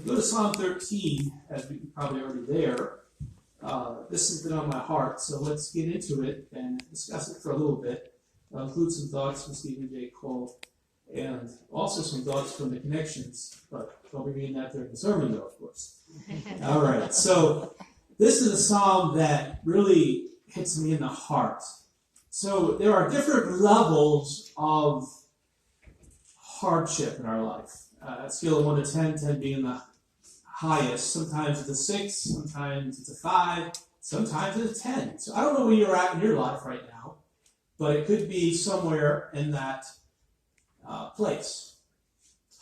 Go to Psalm 13, as we're probably already there. This has been on my heart, so let's get into it and discuss it for a little bit. I'll include some thoughts from Stephen J. Cole and also some thoughts from the connections, but I'll be reading that during the sermon, though, of course. All right, so this is a psalm that really hits me in the heart. So there are different levels of hardship in our life. A scale of 1 to 10, 10 being the highest. Sometimes it's a 6, sometimes it's a 5, sometimes it's a 10. So I don't know where you're at in your life right now, but it could be somewhere in that place.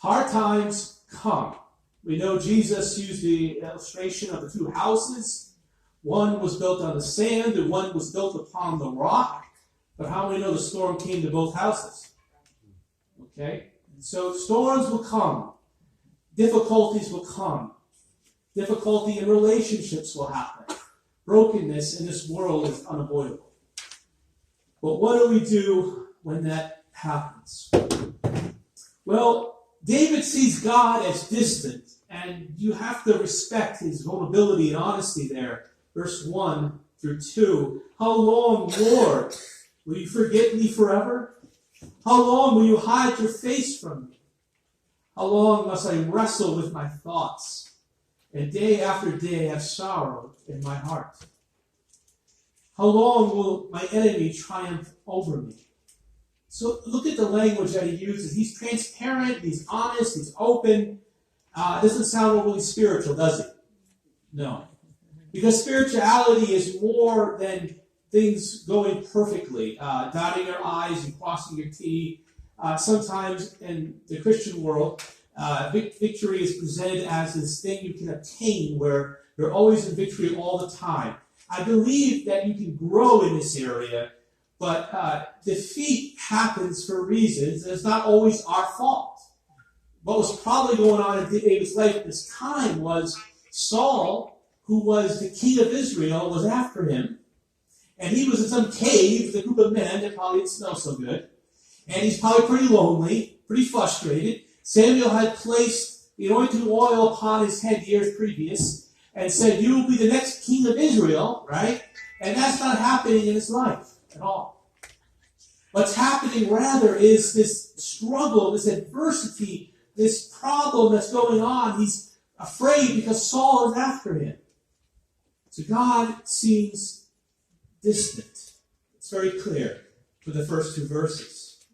Hard times come. We know Jesus used the illustration of the two houses. One was built on the sand and one was built upon the rock. But how many know the storm came to both houses? Okay? So storms will come. Difficulties will come. Difficulty in relationships will happen. Brokenness in this world is unavoidable. But what do we do when that happens? Well, David sees God as distant, and you have to respect his vulnerability and honesty there. Verse 1 through 2. How long, Lord, will you forget me forever? How long will you hide your face from me? How long must I wrestle with my thoughts, and day after day have sorrow in my heart? How long will my enemy triumph over me? So look at the language that he uses. He's transparent, he's honest, he's open. Doesn't sound overly spiritual, does it? No. Because spirituality is more than things going perfectly, dotting your I's and crossing your T. Sometimes in the Christian world, victory is presented as this thing you can obtain where you're always in victory all the time. I believe that you can grow in this area, but defeat happens for reasons, and it's not always our fault. What was probably going on in David's life at this time was Saul, who was the king of Israel, was after him. And he was in some cave with a group of men that probably didn't smell so good. And he's probably pretty lonely, pretty frustrated. Samuel had placed the anointing oil upon his head years previous and said, you will be the next king of Israel, right? And that's not happening in his life at all. What's happening rather is this struggle, this adversity, this problem that's going on. He's afraid because Saul is after him. So God seems distant. It's very clear for the first two verses.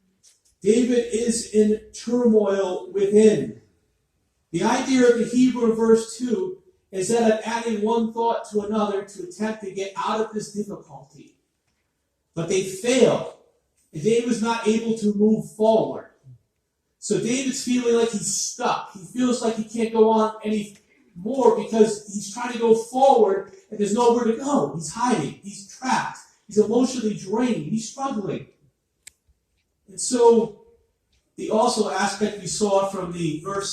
David is in turmoil within. The idea of the Hebrew in verse 2 is that of adding one thought to another to attempt to get out of this difficulty. But they fail. And David was not able to move forward. So David's feeling like he's stuck. He feels like he can't go on any more because he's trying to go forward and there's nowhere to go. He's hiding. He's trapped. He's emotionally drained. He's struggling. And so the also aspect we saw from the verse